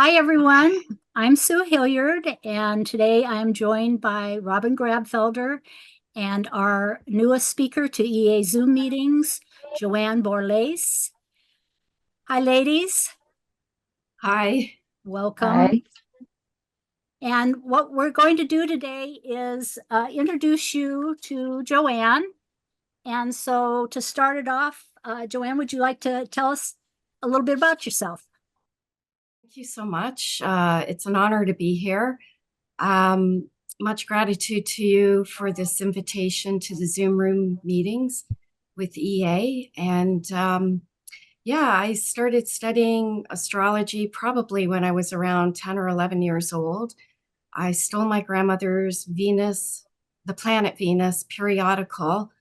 Hi, everyone. I'm Sue Hilliard, and today I'm joined by Robin Grabfelder and our newest speaker to EA Zoom meetings, Joanne Borlase. Hi, ladies. Hi. Welcome. Hi. And what we're going to do today is introduce you to Joanne. And so to start it off, Joanne, would you like to tell us a little bit about yourself? Thank you so much. It's an honor to be here. Um, Much gratitude to you for this invitation to the Zoom room meetings with EA. I started studying astrology probably when I was around 10 or 11 years old. I stole my grandmother's Venus, the planet Venus periodical,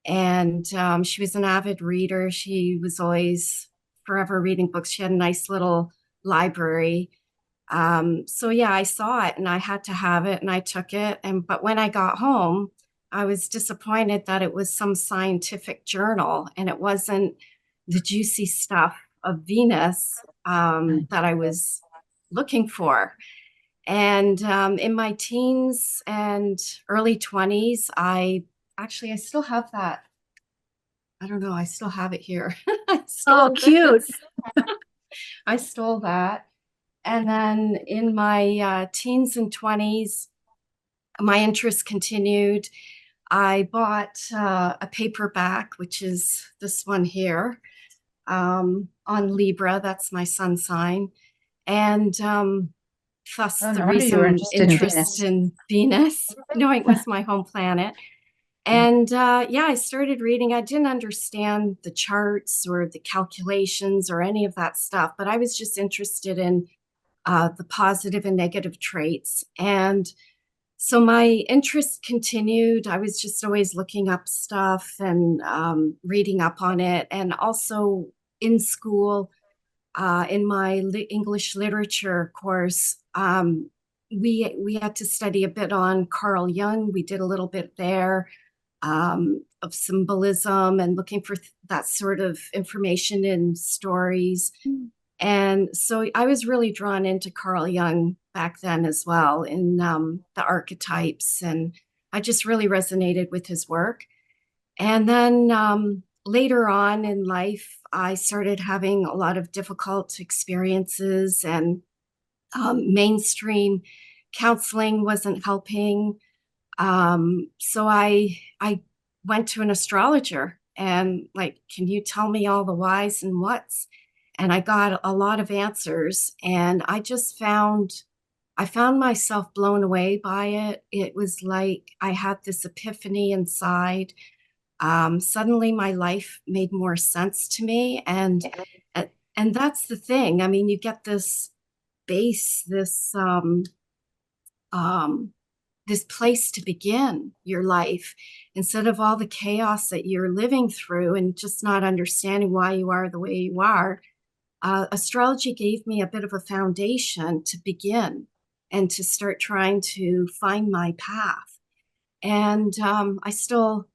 and she was an avid reader. She was always forever reading books. She had a nice little library. I saw it and I had to have it and I took it. But when I got home, I was disappointed that it was some scientific journal and it wasn't the juicy stuff of Venus that I was looking for. And in my teens and early 20s, I still have that. I don't know, I still have it here. I Oh, stole cute. this. I stole that. And then in my teens and 20s, my interest continued. I bought a paperback, which is this one here, on Libra. That's my sun sign. And thus Oh, the no wonder you were reason interested in interest Venus. in Venus, knowing it was my home planet. And I started reading. I didn't understand the charts or the calculations or any of that stuff, but I was just interested in the positive and negative traits. And so my interest continued. I was just always looking up stuff and reading up on it. And also in school, in my English literature course, we had to study a bit on Carl Jung. We did a little bit there of symbolism and looking for that sort of information in stories. And so I was really drawn into Carl Jung back then as well in the archetypes. And I just really resonated with his work. And then later on in life, I started having a lot of difficult experiences, and mainstream counseling wasn't helping. So I went to an astrologer and like, can you tell me all the whys and whats? And I got a lot of answers, and I found myself blown away by it. It was like I had this epiphany inside. Suddenly my life made more sense to me, and that's the thing. I mean, you get this base, um, this place to begin your life instead of all the chaos that you're living through and just not understanding why you are the way you are. Astrology gave me a bit of a foundation to begin and to start trying to find my path. And I still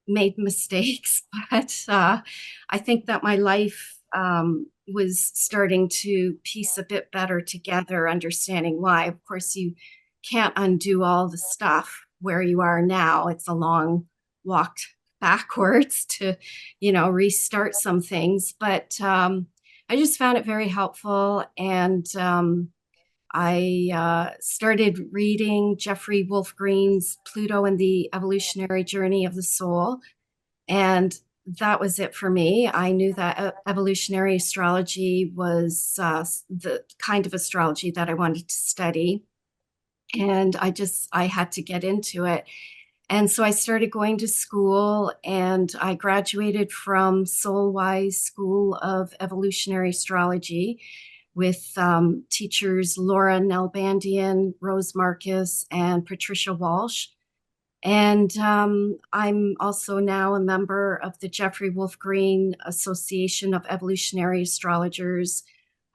made mistakes, but I think that my life was starting to piece a bit better together, understanding why. Of course, you can't undo all the stuff where you are now. It's a long walk backwards to, restart some things. But I just found it very helpful. And I started reading Jeffrey Wolf Green's Pluto and the Evolutionary Journey of the Soul. And that was it for me. I knew that evolutionary astrology was the kind of astrology that I wanted to study. And I had to get into it. And so I started going to school, and I graduated from Soulwise School of Evolutionary Astrology with teachers Laura Nalbandian, Rose Marcus, and Patricia Walsh. And I'm also now a member of the Jeffrey Wolf Green Association of Evolutionary Astrologers.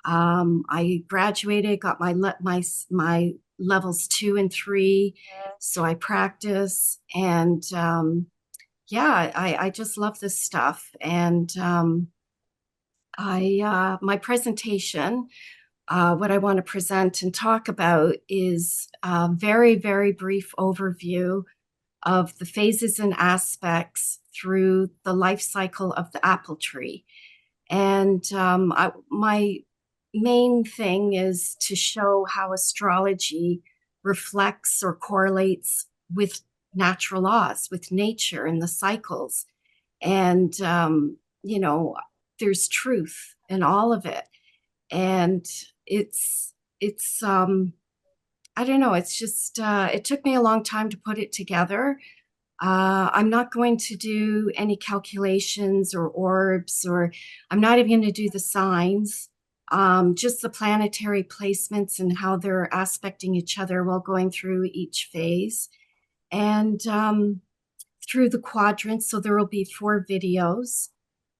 I graduated, got my levels 2 and 3, so I practice, and I just love this stuff. And I my presentation what I want to present and talk about is a very, very brief overview of the phases and aspects through the life cycle of the apple tree. And my main thing is to show how astrology reflects or correlates with natural laws, with nature and the cycles. And, there's truth in all of it. And it's I don't know, it's just, it took me a long time to put it together. I'm not going to do any calculations or orbs, or I'm not even going to do the signs, just the planetary placements and how they're aspecting each other while going through each phase. And through the quadrants. So there will be 4 videos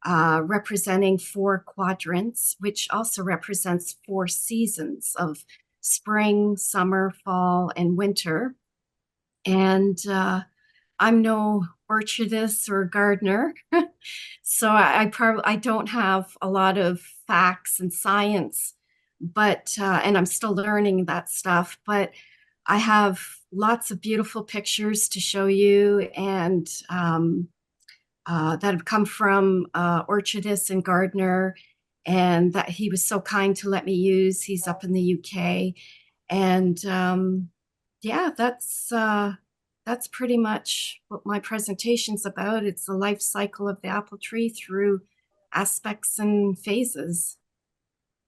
representing 4 quadrants, which also represents 4 seasons of spring, summer, fall, and winter. And I'm no orchardist or gardener, so I don't have a lot of facts and science, but and I'm still learning that stuff. But I have lots of beautiful pictures to show you, and that have come from orchardist and gardener, and that he was so kind to let me use. He's up in the UK, and yeah, that's pretty much what my presentation's about. It's the life cycle of the apple tree through aspects and phases.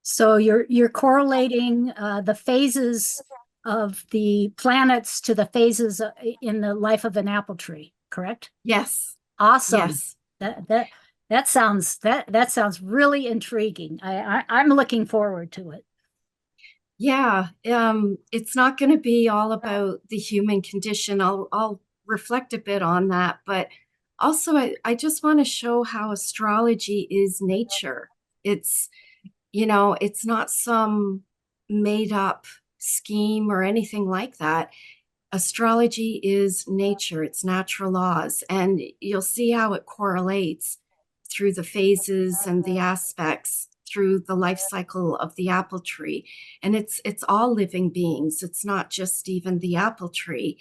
So you're correlating the phases of the planets to the phases in the life of an apple tree, correct? Yes, Awesome. yes. That that that sounds really intriguing. I'm looking forward to it. Yeah, it's not going to be all about the human condition. I'll reflect a bit on that, but also I just want to show how astrology is nature. It's, it's not some made up scheme or anything like that. Astrology is nature, it's natural laws, and you'll see how it correlates through the phases and the aspects through the life cycle of the apple tree. And it's all living beings. It's not just even the apple tree.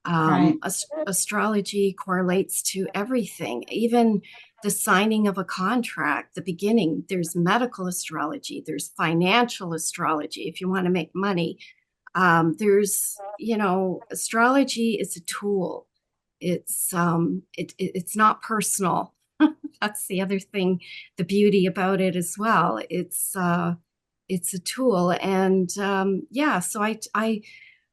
Right. Astrology correlates to everything, even the signing of a contract, the beginning. There's medical astrology, there's financial astrology if you want to make money. There's, astrology is a tool. It's not personal. That's the other thing, the beauty about it as well. It's a tool, and yeah. So I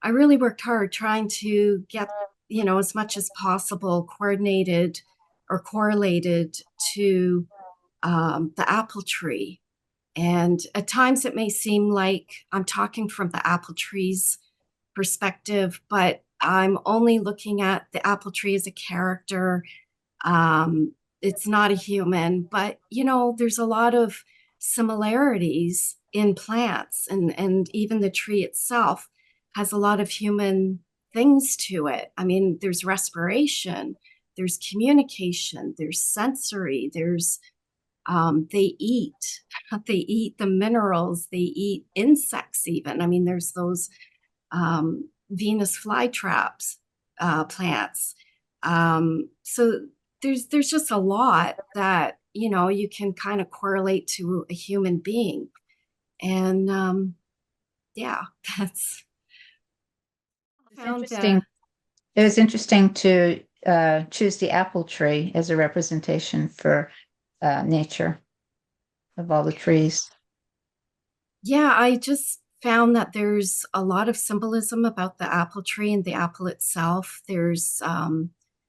really worked hard trying to get, as much as possible coordinated or correlated to the apple tree. And at times it may seem like I'm talking from the apple tree's perspective, but I'm only looking at the apple tree as a character. Um, it's not a human, but there's a lot of similarities in plants, and even the tree itself has a lot of human things to it. I mean, there's respiration, there's communication, there's sensory, there's they eat. They eat the minerals. They eat insects even. I mean, there's those Venus flytraps plants. So there's just a lot that you can kind of correlate to a human being, and yeah, that's It's found. interesting. It was interesting to choose the apple tree as a representation for nature of all the trees. Yeah, I just found that there's a lot of symbolism about the apple tree and the apple itself. There's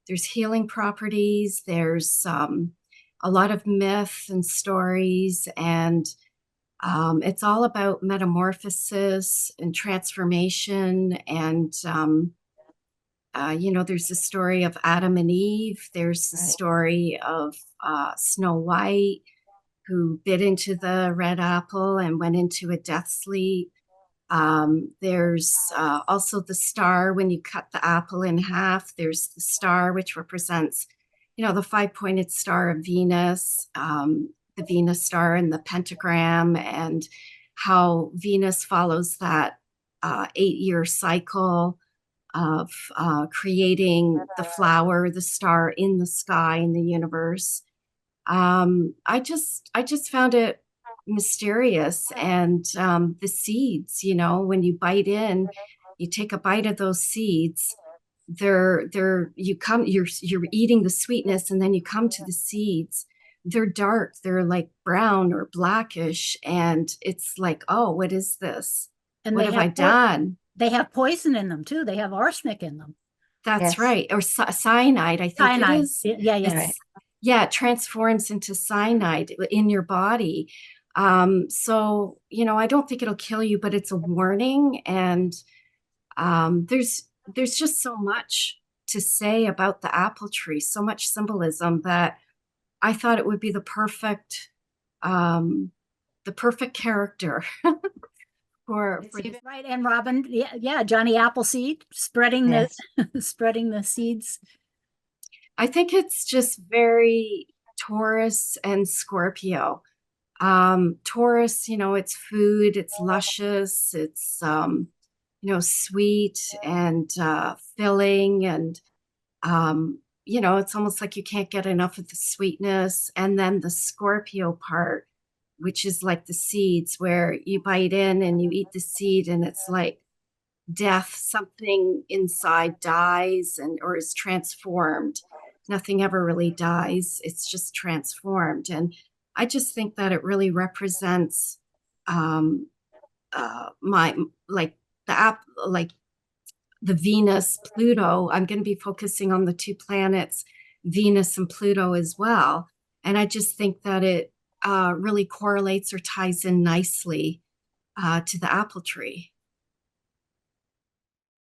healing properties. There's a lot of myth and stories, and it's all about metamorphosis and transformation. And there's the story of Adam and Eve. There's the Right. story of Snow White, who bit into the red apple and went into a death sleep. There's also the star when you cut the apple in half. There's the star, which represents, the 5-pointed star of Venus, the Venus star and the pentagram, and how Venus follows that 8-year cycle of creating the flower, the star in the sky, in the universe. I just found it mysterious. And the seeds, you know, when you bite in, you take a bite of those seeds, you're eating the sweetness, and then you come to the seeds. They're dark, they're like brown or blackish, and it's like, oh, what is this? And What have I done? They have poison in them too. They have arsenic in them. That's Yes. right. Or cyanide, I think Cyanide. it is. Yeah, yeah. Right. Yeah, it transforms into cyanide in your body. So, you know, I don't think it'll kill you, but it's a warning. And there's just so much to say about the apple tree, so much symbolism, that I thought it would be the perfect character for this. Right. And Robin, yeah, Johnny Appleseed spreading Yes. spreading the seeds. I think it's just very Taurus and Scorpio. Taurus, you know, it's food, it's luscious, it's you know, sweet and filling, and you know, it's almost like you can't get enough of the sweetness. And then the Scorpio part, which is like the seeds, where you bite in and you eat the seed, and it's like death. Something inside dies and or is transformed. Nothing ever really dies, it's just transformed. And I just think that it really represents my, like, the app, like the Venus Pluto. I'm going to be focusing on the two planets, Venus and Pluto, as well. And I just think that it really correlates or ties in nicely to the apple tree.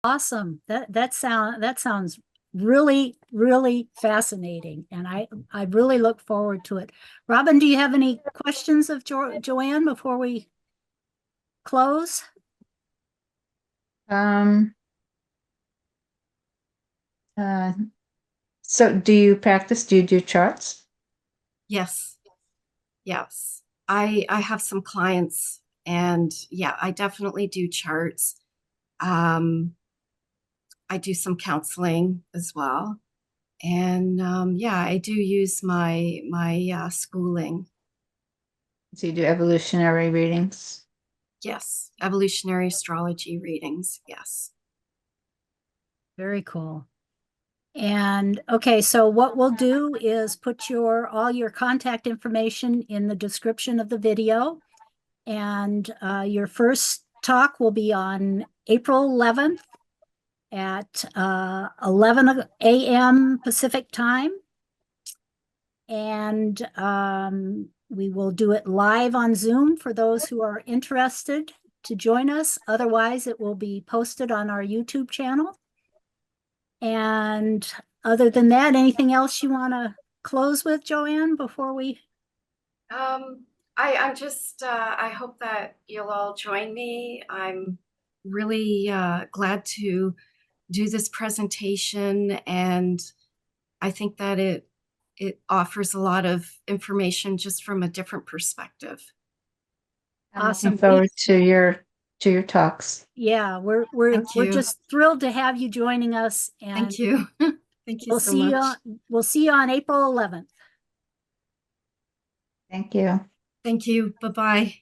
Awesome. That sounds really, really fascinating. And I really look forward to it. Robin, do you have any questions of Joanne before we close? So do you practice? Do you do charts? Yes. Yes. I have some clients, and yeah, I definitely do charts. I do some counseling as well. And yeah, I do use my schooling. So you do evolutionary readings? Yes, evolutionary astrology readings. Yes. Very cool. And okay, so what we'll do is put all your contact information in the description of the video. And your first talk will be on April 11th at 11 a.m. Pacific time. And we will do it live on Zoom for those who are interested to join us. Otherwise, it will be posted on our YouTube channel. And other than that, anything else you want to close with, Joanne, before we? I'm just, I hope that you'll all join me. I'm really glad to do this presentation, and I think that it offers a lot of information just from a different perspective. I'm Awesome. looking forward to your talks. Yeah, we're just thrilled to have you joining us. And thank you. Thank you so much. We'll see you on April 11th. Thank you. Thank you. Bye-bye.